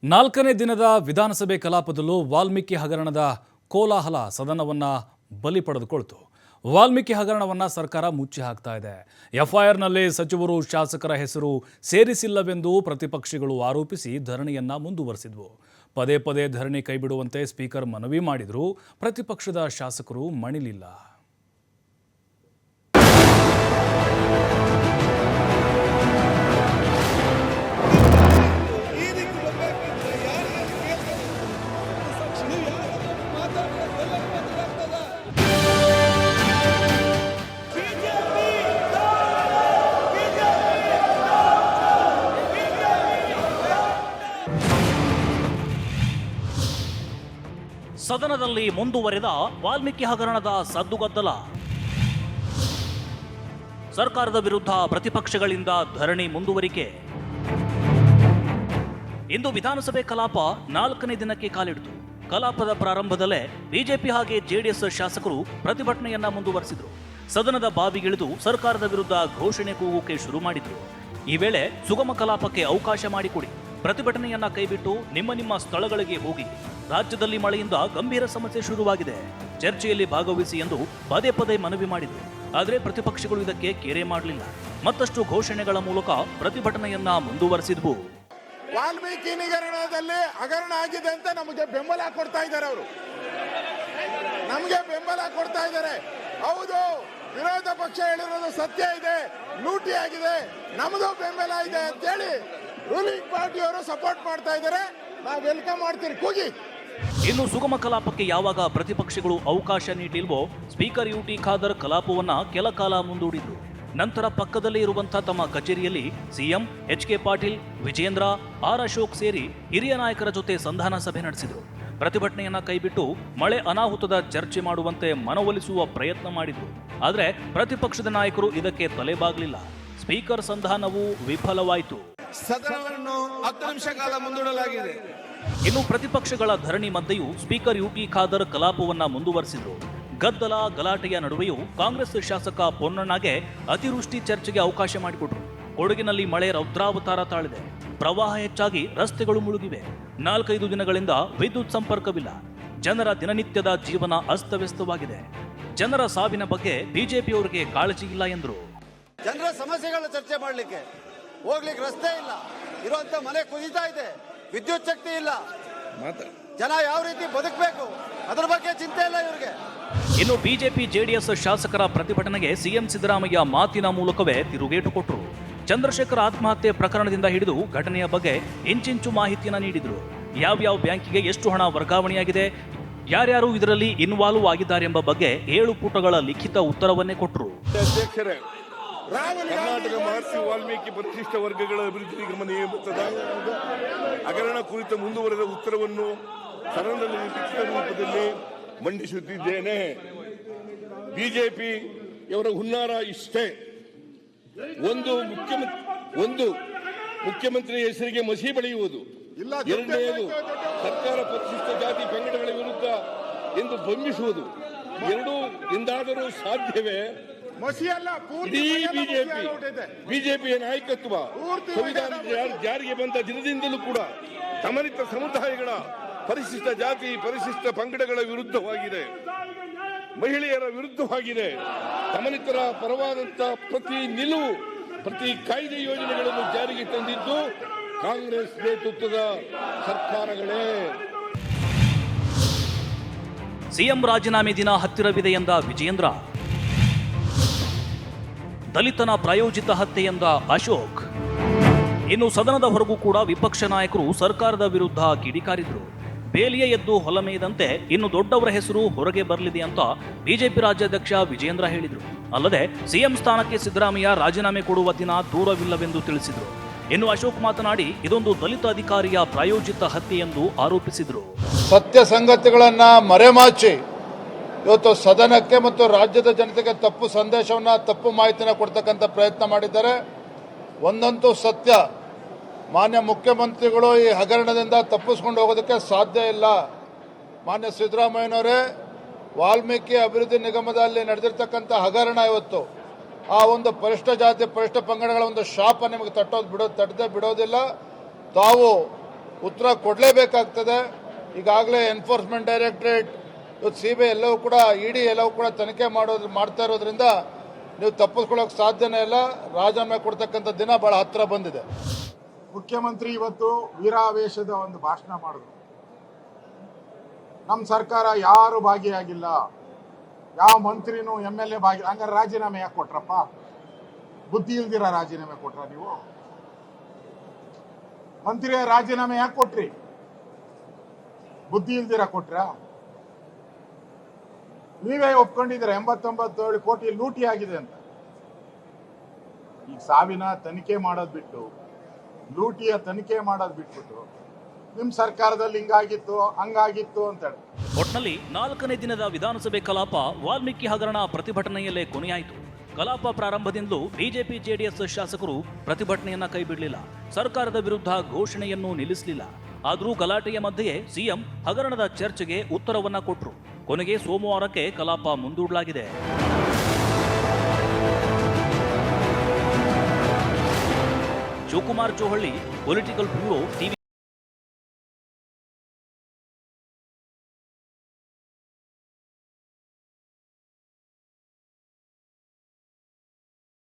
ನಾಲ್ಕನೇ ದಿನದ ವಿಧಾನಸಭೆ ಕಲಾಪದಲ್ಲೂ ವಾಲ್ಮೀಕಿ ಹಗರಣದ ಕೋಲಾಹಲ ಸದನವನ್ನು ಬಲಿ ಪಡೆದುಕೊಳ್ತು. ವಾಲ್ಮೀಕಿ ಹಗರಣವನ್ನು ಸರ್ಕಾರ ಮುಚ್ಚಿ ಹಾಕ್ತಾ ಇದೆ. ಎಫ್ಐಆರ್ನಲ್ಲಿ ಸಚಿವರು ಶಾಸಕರ ಹೆಸರು ಸೇರಿಸಿಲ್ಲವೆಂದು ಪ್ರತಿಪಕ್ಷಗಳು ಆರೋಪಿಸಿ ಧರಣಿಯನ್ನ ಮುಂದುವರೆಸಿದ್ವು. ಪದೇ ಪದೇ ಧರಣಿ ಕೈಬಿಡುವಂತೆ ಸ್ಪೀಕರ್ ಮನವಿ ಮಾಡಿದರೂ ಪ್ರತಿಪಕ್ಷದ ಶಾಸಕರು ಮಣಿಲಿಲ್ಲ. ಸದನದಲ್ಲಿ ಮುಂದುವರೆದ ವಾಲ್ಮೀಕಿ ಹಗರಣದ ಸದ್ದುಗದ್ದಲ. ಸರ್ಕಾರದ ವಿರುದ್ಧ ಪ್ರತಿಪಕ್ಷಗಳಿಂದ ಧರಣಿ ಮುಂದುವರಿಕೆ. ಇಂದು ವಿಧಾನಸಭೆ ಕಲಾಪ ನಾಲ್ಕನೇ ದಿನಕ್ಕೆ ಕಾಲಿಡಿತು. ಕಲಾಪದ ಪ್ರಾರಂಭದಲ್ಲೇ ಬಿಜೆಪಿ ಹಾಗೆ ಜೆಡಿಎಸ್ ಶಾಸಕರು ಪ್ರತಿಭಟನೆಯನ್ನ ಮುಂದುವರೆಸಿದರು. ಸದನದ ಬಾವಿಗಿಳಿದು ಸರ್ಕಾರದ ವಿರುದ್ಧ ಘೋಷಣೆ ಕೂಗೋಕೆ ಶುರು ಮಾಡಿದ್ರು. ಈ ವೇಳೆ ಸುಗಮ ಕಲಾಪಕ್ಕೆ ಅವಕಾಶ ಮಾಡಿಕೊಡಿ, ಪ್ರತಿಭಟನೆಯನ್ನ ಕೈಬಿಟ್ಟು ನಿಮ್ಮ ಸ್ಥಳಗಳಿಗೆ ಹೋಗಿ, ರಾಜ್ಯದಲ್ಲಿ ಮಳೆಯಿಂದ ಗಂಭೀರ ಸಮಸ್ಯೆ ಶುರುವಾಗಿದೆ, ಚರ್ಚೆಯಲ್ಲಿ ಭಾಗವಹಿಸಿ ಎಂದು ಪದೇ ಪದೇ ಮನವಿ ಮಾಡಿದರು. ಆದರೆ ಪ್ರತಿಪಕ್ಷಗಳು ಇದಕ್ಕೆ ಕೇರೆ ಮಾಡಲಿಲ್ಲ. ಮತ್ತಷ್ಟು ಘೋಷಣೆಗಳ ಮೂಲಕ ಪ್ರತಿಭಟನೆಯನ್ನ ಮುಂದುವರೆಸಿದ್ವು. ವಾಲ್ಮೀಕಿ ಹಗರಣ ಆಗಿದೆ ಅಂತ ನಮಗೆ ಬೆಂಬಲ ಕೊಡ್ತಾ ಇದ್ದಾರೆ. ಅವರು ನಮಗೆ ಬೆಂಬಲ ಕೊಡ್ತಾ ಇದ್ದಾರೆ. ಹೌದು, ವಿರೋಧ ಪಕ್ಷ ಹೇಳಿರೋದು ಸತ್ಯ ಇದೆ, ಲೂಟಿ ಆಗಿದೆ, ನಮ್ಮದು ಬೆಂಬಲ ಇದೆ ಅಂತ ಹೇಳಿ ರೂಲಿಂಗ್ ಪಾರ್ಟಿಯವರು ಸಪೋರ್ಟ್ ಮಾಡ್ತಾ ಇದ್ದಾರೆ. ನಾವು ವೆಲ್ಕಮ್ ಮಾಡ್ತೀವಿ, ಕೂಗಿ. ಇನ್ನು ಸುಗಮ ಕಲಾಪಕ್ಕೆ ಯಾವಾಗ ಪ್ರತಿಪಕ್ಷಗಳು ಅವಕಾಶ ನೀಡಿಲ್ವೋ ಸ್ಪೀಕರ್ ಯುಟಿ ಖಾದರ್ ಕಲಾಪವನ್ನ ಕೆಲ ಕಾಲ ಮುಂದೂಡಿದ್ರು. ನಂತರ ಪಕ್ಕದಲ್ಲೇ ಇರುವಂತಹ ತಮ್ಮ ಕಚೇರಿಯಲ್ಲಿ CM H K. Patil, Vijayendra, R Ashok ಸೇರಿ ಹಿರಿಯ ನಾಯಕರ ಜೊತೆ ಸಂಧಾನ ಸಭೆ ನಡೆಸಿದ್ರು. ಪ್ರತಿಭಟನೆಯನ್ನ ಕೈಬಿಟ್ಟು ಮಳೆ ಅನಾಹುತದ ಚರ್ಚೆ ಮಾಡುವಂತೆ ಮನವೊಲಿಸುವ ಪ್ರಯತ್ನ ಮಾಡಿದ್ರು. ಆದರೆ ಪ್ರತಿಪಕ್ಷದ ನಾಯಕರು ಇದಕ್ಕೆ ತಲೆಬಾಗಲಿಲ್ಲ. ಸ್ಪೀಕರ್ ಸಂಧಾನವು ವಿಫಲವಾಯಿತು. ಸದನವನ್ನು 10 ನಿಮಿಷ ಕಾಲ ಮುಂದೂಡಲಾಗಿದೆ. ಇನ್ನು ಪ್ರತಿಪಕ್ಷಗಳ ಧರಣಿ ಮಧ್ಯೆಯೂ ಸ್ಪೀಕರ್ ಯುಟಿ ಖಾದರ್ ಕಲಾಪವನ್ನ ಮುಂದುವರೆಸಿದ್ರು. ಗದ್ದಲ ಗಲಾಟೆಯ ನಡುವೆಯೂ ಕಾಂಗ್ರೆಸ್ ಶಾಸಕ ಪೊನ್ನಣ್ಣಗೆ ಅತಿವೃಷ್ಟಿ ಚರ್ಚೆಗೆ ಅವಕಾಶ ಮಾಡಿಕೊಟ್ರು. ಕೊಡಗಿನಲ್ಲಿ ಮಳೆ ರೌದ್ರಾವತಾರ ತಾಳಿದೆ. ಪ್ರವಾಹ ಹೆಚ್ಚಾಗಿ ರಸ್ತೆಗಳು ಮುಳುಗಿವೆ. 4-5 ದಿನಗಳಿಂದ ವಿದ್ಯುತ್ ಸಂಪರ್ಕವಿಲ್ಲ. ಜನರ ದಿನನಿತ್ಯದ ಜೀವನ ಅಸ್ತವ್ಯಸ್ತವಾಗಿದೆ. ಜನರ ಸಾವಿನ ಬಗ್ಗೆ ಬಿಜೆಪಿಯವರಿಗೆ ಕಾಳಜಿ ಇಲ್ಲ ಎಂದರು. ಜನರ ಸಮಸ್ಯೆಗಳ ಚರ್ಚೆ ಮಾಡಲಿಕ್ಕೆ ಹೋಗ್ಲಿಕ್ಕೆ ರಸ್ತೆ ಇಲ್ಲ, ಇರುವಂತ ಮನೆ ಕುಸಿತಾ ಇದೆ, ವಿದ್ಯುತ್ ಶಕ್ತಿ ಇಲ್ಲ, ಜನ ಯಾವ ರೀತಿ ಬದುಕಬೇಕು ಅದರ ಬಗ್ಗೆ ಚಿಂತೆ ಇಲ್ಲ ಇವರಿಗೆ. ಇನ್ನು ಬಿಜೆಪಿ ಜೆಡಿಎಸ್ ಶಾಸಕರ ಪ್ರತಿಭಟನೆಗೆ ಸಿಎಂ ಸಿದ್ದರಾಮಯ್ಯ ಮಾತಿನ ಮೂಲಕವೇ ತಿರುಗೇಟು ಕೊಟ್ಟರು. ಚಂದ್ರಶೇಖರ್ ಆತ್ಮಹತ್ಯೆ ಪ್ರಕರಣದಿಂದ ಹಿಡಿದು ಘಟನೆಯ ಬಗ್ಗೆ ಇಂಚಿಂಚು ಮಾಹಿತಿಯನ್ನು ನೀಡಿದ್ರು. ಯಾವ್ಯಾವ ಬ್ಯಾಂಕಿಗೆ ಎಷ್ಟು ಹಣ ವರ್ಗಾವಣೆಯಾಗಿದೆ, ಯಾರ್ಯಾರು ಇದರಲ್ಲಿ ಇನ್ವಾಲ್ವ್ ಆಗಿದ್ದಾರೆ ಎಂಬ ಬಗ್ಗೆ 7 ಪುಟಗಳ ಲಿಖಿತ ಉತ್ತರವನ್ನೇ ಕೊಟ್ಟರು. ಕರ್ನಾಟಕ ಮಹರ್ಷಿ ವಾಲ್ಮೀಕಿ ಪರಿಶಿಷ್ಟ ವರ್ಗಗಳ ಅಭಿವೃದ್ಧಿ ನಿಗಮ ನೇಮಕದ ಹಗರಣ ಕುರಿತ ಮುಂದುವರೆದ ಉತ್ತರವನ್ನು ಸದನದಲ್ಲಿ ಲಿಖಿತ ರೂಪದಲ್ಲಿ ಮಂಡಿಸುತ್ತಿದ್ದೇನೆ. ಬಿಜೆಪಿಯವರ ಹುನ್ನಾರ ಇಷ್ಟೇ. ಒಂದು ಮುಖ್ಯಮಂತ್ರಿ ಹೆಸರಿಗೆ ಮಸಿ ಬಳಿಯುವುದು, ಎರಡನೆಯದು ಸರ್ಕಾರ ಪರಿಶಿಷ್ಟ ಜಾತಿ ಪಂಗಡಗಳ ವಿರುದ್ಧ ಎಂದು ಬಂಧಿಸುವುದು. ಎರಡೂ ಎಂದಾದರೂ ಸಾಧ್ಯವೇ? ಇಡೀ ಬಿಜೆಪಿಯ ನಾಯಕತ್ವ ಸಂವಿಧಾನ ಜಾರಿಗೆ ಬಂದ ದಿನದಿಂದಲೂ ಕೂಡ ದಮನಿತ ಸಮುದಾಯಗಳ ಪರಿಶಿಷ್ಟ ಜಾತಿ ಪರಿಶಿಷ್ಟ ಪಂಗಡಗಳ ವಿರುದ್ಧವಾಗಿದೆ, ಮಹಿಳೆಯರ ವಿರುದ್ಧವಾಗಿದೆ. ದಮನಿತರ ಪರವಾದಂತ ಪ್ರತಿ ನಿಲುವು, ಪ್ರತಿ ಕಾಯ್ದೆ ಯೋಜನೆಗಳನ್ನು ಜಾರಿಗೆ ತಂದಿದ್ದು ಕಾಂಗ್ರೆಸ್ ನೇತೃತ್ವದ ಸರ್ಕಾರಗಳೇ. ಸಿಎಂ ರಾಜೀನಾಮೆ ದಿನ ಹತ್ತಿರವಿದೆ ಎಂದ ವಿಜೇಂದ್ರ, ದಲಿತನ ಪ್ರಾಯೋಜಿತ ಹತ್ಯೆ ಎಂದ ಅಶೋಕ್. ಇನ್ನು ಸದನದ ಹೊರಗೂ ಕೂಡ ವಿಪಕ್ಷ ನಾಯಕರು ಸರ್ಕಾರದ ವಿರುದ್ಧ ಕಿಡಿಕಾರಿದ್ರು. ಬೇಲಿಯೇ ಎದ್ದು ಹೊಲಮೇದಂತೆ ಇನ್ನು ದೊಡ್ಡವರ ಹೆಸರು ಹೊರಗೆ ಬರಲಿದೆ ಅಂತ ಬಿಜೆಪಿ ರಾಜ್ಯಾಧ್ಯಕ್ಷ ವಿಜೇಂದ್ರ ಹೇಳಿದರು. ಅಲ್ಲದೆ ಸಿಎಂ ಸ್ಥಾನಕ್ಕೆ ಸಿದ್ದರಾಮಯ್ಯ ರಾಜೀನಾಮೆ ಕೊಡುವ ದಿನ ದೂರವಿಲ್ಲವೆಂದು ತಿಳಿಸಿದರು. ಇನ್ನು ಅಶೋಕ್ ಮಾತನಾಡಿ ಇದೊಂದು ದಲಿತ ಅಧಿಕಾರಿಯ ಪ್ರಾಯೋಜಿತ ಹತ್ಯೆ ಎಂದು ಆರೋಪಿಸಿದರು. ಸತ್ಯ ಸಂಗತಿಗಳನ್ನ ಮರೆಮಾಚಿ ಇವತ್ತು ಸದನಕ್ಕೆ ಮತ್ತು ರಾಜ್ಯದ ಜನತೆಗೆ ತಪ್ಪು ಸಂದೇಶವನ್ನ, ತಪ್ಪು ಮಾಹಿತಿನ ಕೊಡ್ತಕ್ಕಂಥ ಪ್ರಯತ್ನ ಮಾಡಿದ್ದಾರೆ. ಒಂದಂತೂ ಸತ್ಯ, ಮಾನ್ಯ ಮುಖ್ಯಮಂತ್ರಿಗಳು ಈ ಹಗರಣದಿಂದ ತಪ್ಪಿಸ್ಕೊಂಡು ಹೋಗೋದಕ್ಕೆ ಸಾಧ್ಯ ಇಲ್ಲ. ಮಾನ್ಯ ಸಿದ್ದರಾಮಯ್ಯನವರೇ, ವಾಲ್ಮೀಕಿ ಅಭಿವೃದ್ಧಿ ನಿಗಮದಲ್ಲಿ ನಡೆದಿರ್ತಕ್ಕಂಥ ಹಗರಣ ಇವತ್ತು ಆ ಒಂದು ಪರಿಷ್ಠ ಜಾತಿ ಪರಿಷ್ಠ ಪಂಗಡಗಳ ಒಂದು ಶಾಪ ನಿಮಗೆ ತಟ್ಟದೆ ಬಿಡೋದಿಲ್ಲ. ತಾವು ಉತ್ತರ ಕೊಡಲೇಬೇಕಾಗ್ತದೆ. ಈಗಾಗಲೇ ಎನ್ಫೋರ್ಸ್ಮೆಂಟ್ ಡೈರೆಕ್ಟರೇಟ್, ಇವತ್ತು CBI ಎಲ್ಲವೂ ಕೂಡ, ED ಎಲ್ಲವೂ ಕೂಡ ತನಿಖೆ ಮಾಡ್ತಾ ಇರೋದ್ರಿಂದ ನೀವು ತಪ್ಪಿಸ್ಕೊಳ್ಳೋಕೆ ಸಾಧ್ಯನೇ ಇಲ್ಲ. ರಾಜೀನಾಮೆ ಕೊಡ್ತಕ್ಕಂಥ ದಿನ ಬಹಳ ಹತ್ತಿರ ಬಂದಿದೆ. ಮುಖ್ಯಮಂತ್ರಿ ಇವತ್ತು ವೀರಾವೇಶದ ಒಂದು ಭಾಷಣ ಮಾಡಿದ್ರು. ನಮ್ಮ ಸರ್ಕಾರ ಯಾರು ಭಾಗಿಯಾಗಿಲ್ಲ, ಯಾವ ಮಂತ್ರಿನೂ MLA ಭಾಗಿ, ಹಂಗಾರೆ ರಾಜೀನಾಮೆ ಯಾಕೆ ಕೊಟ್ರಪ್ಪ? ಬುದ್ಧಿ ಇಲ್ದಿರ ರಾಜೀನಾಮೆ ಕೊಟ್ರ ನೀವು? ಮಂತ್ರಿಯ ರಾಜೀನಾಮೆ ಯಾಕೆ ಕೊಟ್ರಿ? ಬುದ್ಧಿ ಇಲ್ದಿರ ಕೊಟ್ರ? ನೀವೇ ಒಪ್ಕೊಂಡಿದ್ದೀರ 89 ಕೋಟಿ ಲೂಟಿ ಆಗಿದೆ ಅಂತ. ಈಗ ಸಾವಿನ ತನಿಖೆ ಮಾಡೋದು ಬಿಟ್ಟು, ಲೂಟಿಯ ತನಿಖೆ ಮಾಡೋದು ಬಿಟ್ಬಿಟ್ಟು ನಿಮ್ಮ ಸರ್ಕಾರದಲ್ಲಿ ಹಿಂಗಾಗಿತ್ತು ಹಂಗಾಗಿತ್ತು ಅಂತ ಹೇಳಿ. ಒಟ್ನಲ್ಲಿ 4ನೇ ದಿನದ ವಿಧಾನಸಭೆ ಕಲಾಪ ವಾಲ್ಮೀಕಿ ಹಗರಣ ಪ್ರತಿಭಟನೆಯಲ್ಲೇ ಕೊನೆಯಾಯಿತು. ಕಲಾಪ ಪ್ರಾರಂಭದಿಂದಲೂ ಬಿಜೆಪಿ ಜೆಡಿಎಸ್ ಶಾಸಕರು ಪ್ರತಿಭಟನೆಯನ್ನ ಕೈಬಿಡಲಿಲ್ಲ. ಸರ್ಕಾರದ ವಿರುದ್ಧ ಘೋಷಣೆಯನ್ನು ನಿಲ್ಲಿಸಲಿಲ್ಲ. ಆದರೂ ಗಲಾಟೆಯ ಮಧ್ಯೆಯೇ ಸಿಎಂ ಹಗರಣದ ಚರ್ಚೆಗೆ ಉತ್ತರವನ್ನ ಕೊಟ್ಟರು. ಕೊನೆಗೆ ಸೋಮವಾರಕ್ಕೆ ಕಲಾಪ ಮುಂದೂಡಲಾಗಿದೆ. Shivakumar Chohalli, political bureau, TV.